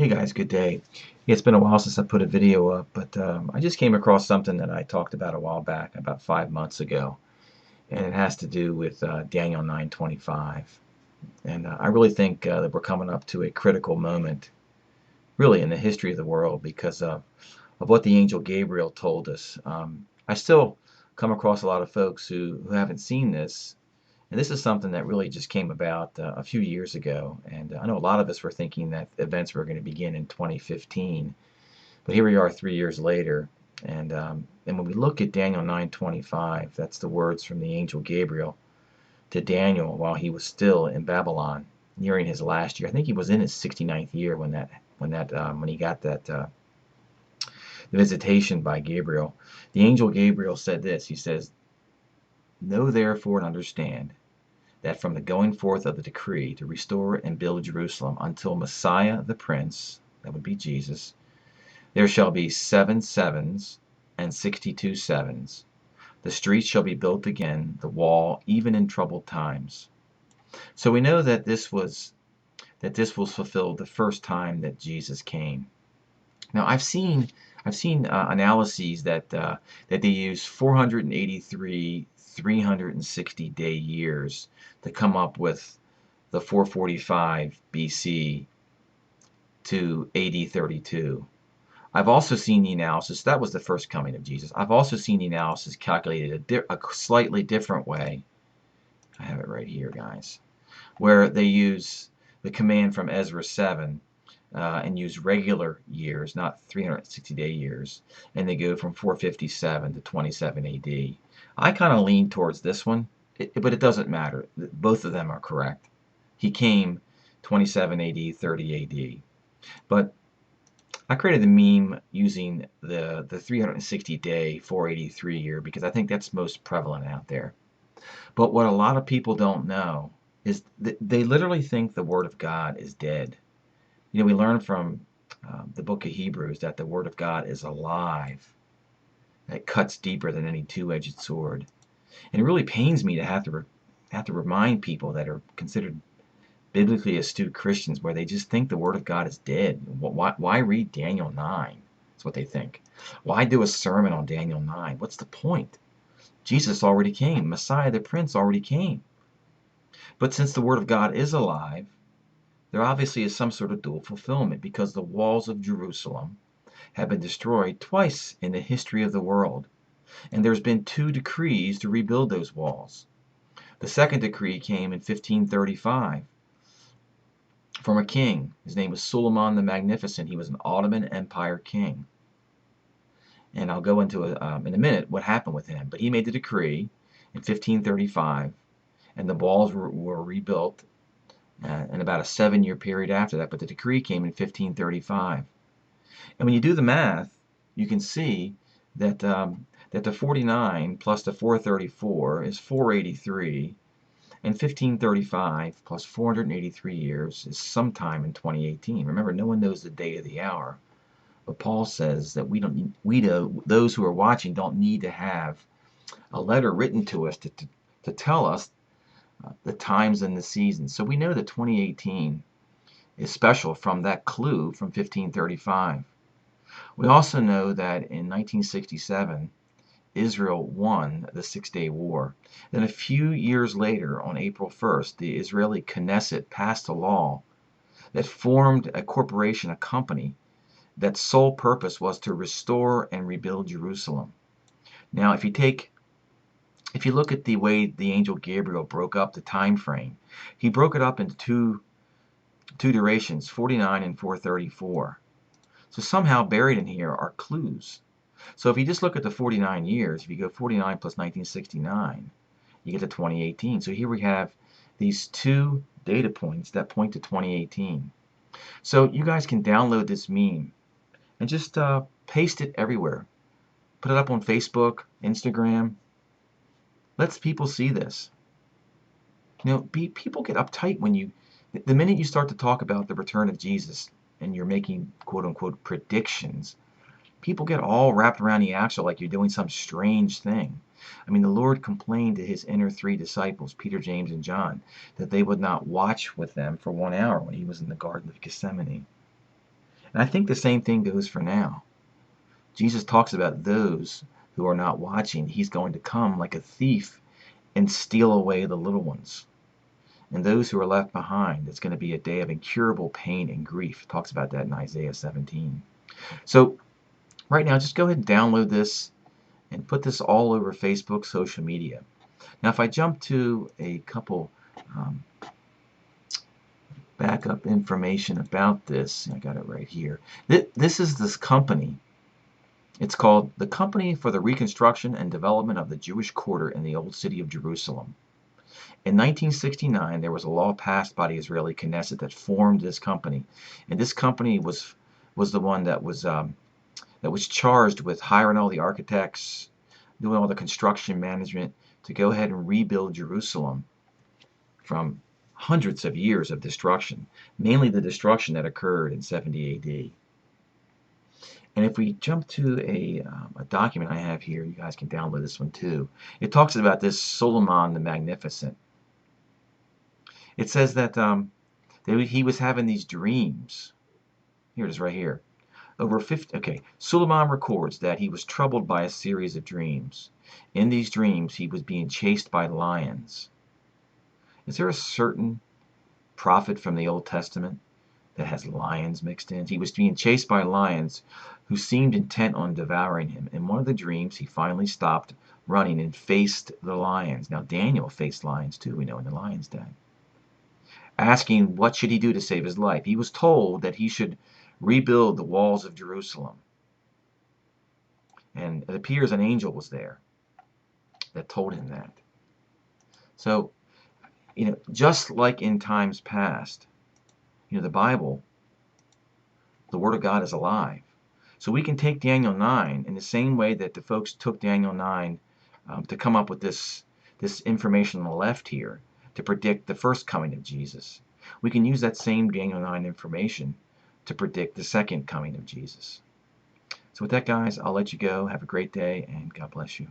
Hey guys, good day. It's been a while since I put a video up, but I just came across something that I talked about a while back, about 5 months ago, and it has to do with Daniel 9:25. And I really think that we're coming up to a critical moment, really, in the history of the world because of what the angel Gabriel told us. I still come across a lot of folks who haven't seen this, and this is something that really just came about a few years ago. And I know a lot of us were thinking that events were going to begin in 2015, but here we are 3 years later. And when we look at Daniel 9:25, that's the words from the angel Gabriel to Daniel while he was still in Babylon, nearing his last year. I think he was in his 69th year when he got that visitation by Gabriel. The angel Gabriel said this. He says, "Know therefore and understand that from the going forth of the decree to restore and build Jerusalem until Messiah the Prince," that would be Jesus, "there shall be 7 sevens and 62 sevens. The streets shall be built again, the wall, even in troubled times." So we know that this was fulfilled the first time that Jesus came. Now I've seen analyses that they use 483 360-day years to come up with the 445 BC to AD 32. I've also seen the analysis, that was the first coming of Jesus. I've also seen the analysis calculated a slightly different way. I have it right here, guys, where they use the command from Ezra 7 and use regular years, not 360-day years, and they go from 457 to 27 AD. I kind of lean towards this one, but it doesn't matter. Both of them are correct. He came 27 AD, 30 AD. But I created the meme using the 360-day 483 year because I think that's most prevalent out there. But what a lot of people don't know is that they literally think the Word of God is dead. We learn from the book of Hebrews that the Word of God is alive. That cuts deeper than any two-edged sword. And it really pains me to have to remind people that are considered biblically astute Christians where they just think the Word of God is dead. Why read Daniel 9? That's what they think. Why do a sermon on Daniel 9? What's the point? Jesus already came. Messiah the Prince already came. But since the Word of God is alive, there obviously is some sort of dual fulfillment because the walls of Jerusalem have been destroyed twice in the history of the world. And there's been 2 decrees to rebuild those walls. The second decree came in 1535 from a king. His name was Suleiman the Magnificent. He was an Ottoman Empire king. And I'll go into in a minute what happened with him. But he made the decree in 1535, and the walls were rebuilt in about a 7-year period after that. But the decree came in 1535. And when you do the math, you can see that that the 49 plus the 434 is 483, and 1535 plus 483 years is sometime in 2018. Remember, no one knows the day or the hour, but Paul says that those who are watching don't need to have a letter written to us to tell us the times and the seasons. So we know that 2018 is special from that clue from 1535. We also know that in 1967, Israel won the Six-Day War. Then a few years later, on April 1st, the Israeli Knesset passed a law that formed a corporation, a company, that sole purpose was to restore and rebuild Jerusalem. Now, if you look at the way the angel Gabriel broke up the time frame, he broke it up into two durations, 49 and 434. So somehow buried in here are clues. So if you just look at the 49 years, if you go 49 plus 1969, you get to 2018. So here we have these 2 data points that point to 2018. So you guys can download this meme and just paste it everywhere. Put it up on Facebook, Instagram. Let people see this. People get uptight when the minute you start to talk about the return of Jesus and you're making quote unquote predictions, people get all wrapped around the axle like you're doing some strange thing. I mean, the Lord complained to his inner 3 disciples, Peter, James, and John, that they would not watch with them for 1 hour when he was in the Garden of Gethsemane. And I think the same thing goes for now. Jesus talks about those who are not watching. He's going to come like a thief and steal away the little ones. And those who are left behind, it's going to be a day of incurable pain and grief. It talks about that in Isaiah 17. So right now, just go ahead and download this and put this all over Facebook, social media. Now, if I jump to a couple um, backup information about this, I got it right here. This is this company. It's called the Company for the Reconstruction and Development of the Jewish Quarter in the Old City of Jerusalem. In 1969, there was a law passed by the Israeli Knesset that formed this company, and this company was the one that was charged with hiring all the architects, doing all the construction management to go ahead and rebuild Jerusalem from hundreds of years of destruction, mainly the destruction that occurred in 70 AD. And if we jump to a document I have here, you guys can download this one too. It talks about this Solomon the Magnificent. It says that he was having these dreams. Here it is right here. Over 50, okay, Suleiman records that he was troubled by a series of dreams. In these dreams, he was being chased by lions. Is there a certain prophet from the Old Testament that has lions mixed in? He was being chased by lions who seemed intent on devouring him. In one of the dreams, he finally stopped running and faced the lions. Now, Daniel faced lions too, we know, in the lion's den, asking what should he do to save his life. He was told that he should rebuild the walls of Jerusalem. And it appears an angel was there that told him that. So, just like in times past, the Bible, the Word of God is alive. So we can take Daniel 9 in the same way that the folks took Daniel 9 to come up with this information on the left here to predict the first coming of Jesus. We can use that same Daniel 9 information to predict the second coming of Jesus. So with that, guys, I'll let you go. Have a great day, and God bless you.